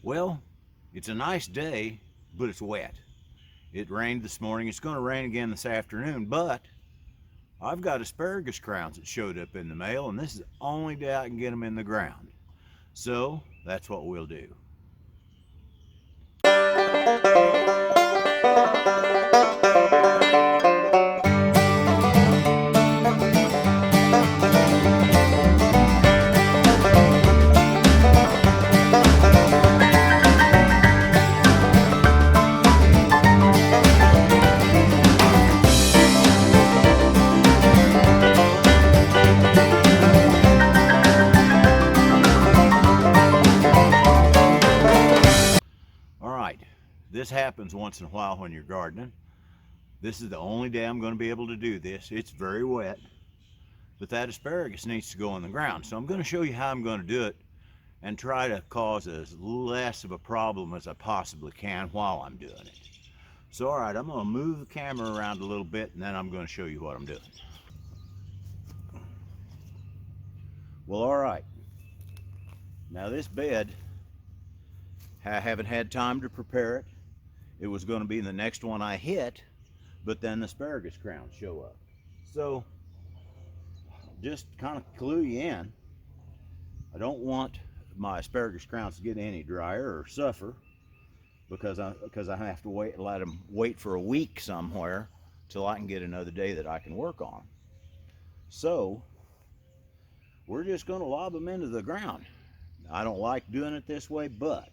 Well, it's a nice day, but it's wet. It rained this morning. It's going to rain again this afternoon, but I've got asparagus crowns that showed up in the mail, and this is the only day I can get them in the ground. So that's what we'll do. This happens once in a while when you're gardening. This is the only day I'm going to be able to do this. It's very wet, but that asparagus needs to go in the ground. So I'm going to show you how I'm going to do it and try to cause as less of a problem as I possibly can while I'm doing it. So all right, I'm going to move the camera around a little bit, and then I'm going to show you what I'm doing. Well, all right. Now this bed, I haven't had time to prepare it. It was going to be the next one I hit, but then the asparagus crowns show up. So just kind of clue you in. I don't want my asparagus crowns to get any drier or suffer because I have to let them wait for a week somewhere till I can get another day that I can work on. So we're just going to lob them into the ground. I don't like doing it this way, but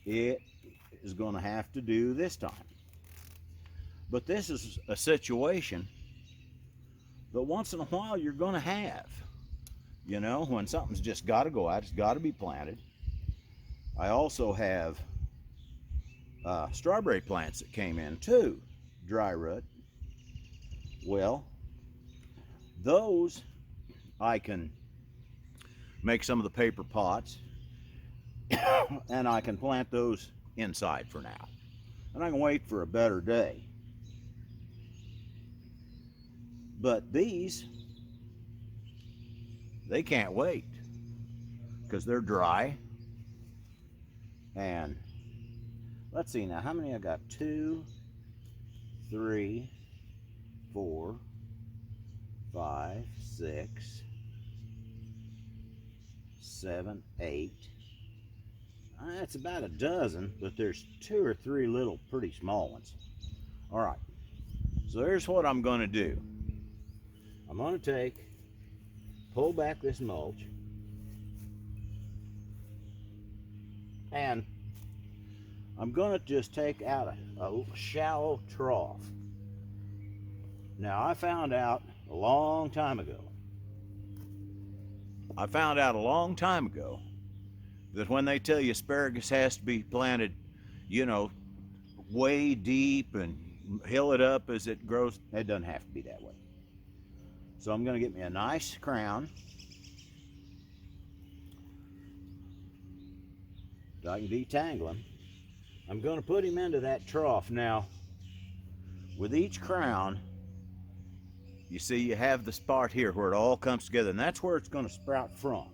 it is going to have to do this time. But this is a situation that once in a while you're going to have. You know, when something's just got to go out, it's got to be planted. I also have strawberry plants that came in too, dry root. Well, those I can make some of the paper pots and I can plant those inside for now, and I can wait for a better day. But these, they can't wait because they're dry. And let's see now, how many I got? 2, 3, 4, 5, 6, 7, 8. That's about a dozen, but there's 2 or 3 little pretty small ones. All right, so here's what I'm going to do. I'm going to pull back this mulch, and I'm going to just take out a shallow trough. Now, I found out a long time ago that when they tell you asparagus has to be planted, you know, way deep and hill it up as it grows, it doesn't have to be that way. So I'm going to get me a nice crown so I can detangle him. I'm going to put him into that trough. Now, with each crown, you see you have the spot here where it all comes together, and that's where it's going to sprout from.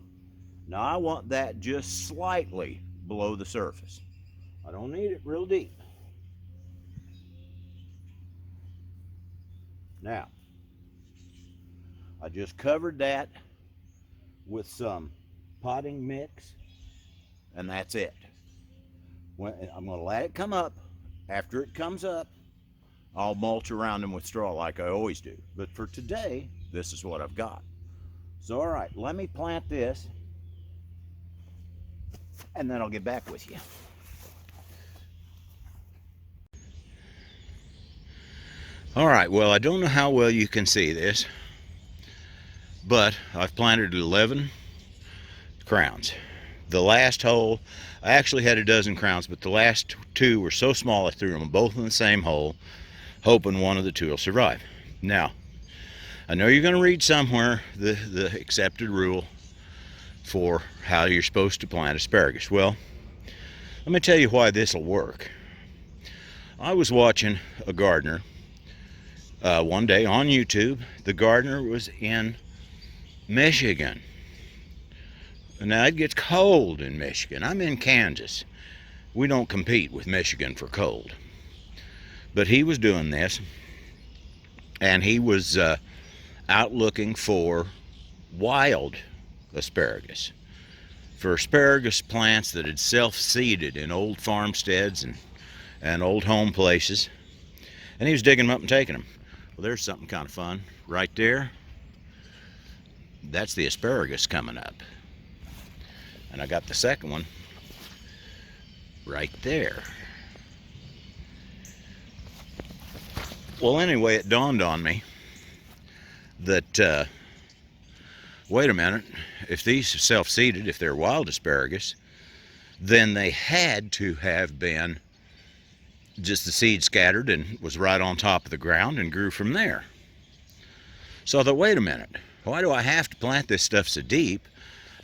Now I want that just slightly below the surface. I don't need it real deep. Now, I just covered that with some potting mix, and that's it. I'm going to let it come up. After it comes up, I'll mulch around them with straw like I always do. But for today, this is what I've got. So all right, let me plant this, and then I'll get back with you. All right, well, I don't know how well you can see this, but I've planted 11 crowns. The last hole, I actually had a dozen crowns, but the last 2 were so small I threw them both in the same hole, hoping one of the 2 will survive. Now, I know you're going to read somewhere the accepted rule for how you're supposed to plant asparagus. Well, let me tell you why this will work. I was watching a gardener one day on YouTube. The gardener was in Michigan. Now it gets cold in Michigan. I'm in Kansas. We don't compete with Michigan for cold. But he was doing this, and he was out looking for wild asparagus, for asparagus plants that had self-seeded in old farmsteads and old home places. And he was digging them up and taking them. Well, there's something kind of fun right there. That's the asparagus coming up. And I got the second one right there. Well, anyway, it dawned on me that, wait a minute, if these are self-seeded, if they're wild asparagus, then they had to have been just the seed scattered and was right on top of the ground and grew from there. So I thought, wait a minute, why do I have to plant this stuff so deep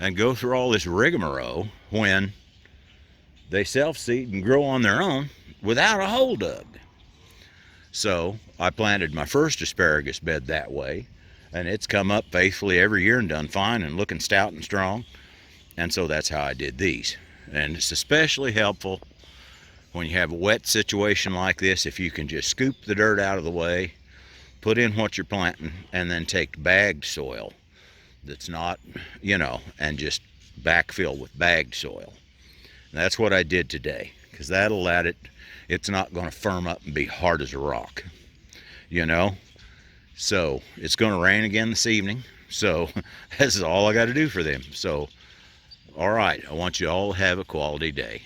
and go through all this rigmarole when they self-seed and grow on their own without a hole dug? So I planted my first asparagus bed that way, and it's come up faithfully every year and done fine and looking stout and strong. And so that's how I did these. And it's especially helpful when you have a wet situation like this, if you can just scoop the dirt out of the way, put in what you're planting, and then take bagged soil that's not, and just backfill with bagged soil. And that's what I did today, because that'll let it's not going to firm up and be hard as a rock, So it's going to rain again this evening, so this is all I got to do for them. So, all right, I want you all to have a quality day.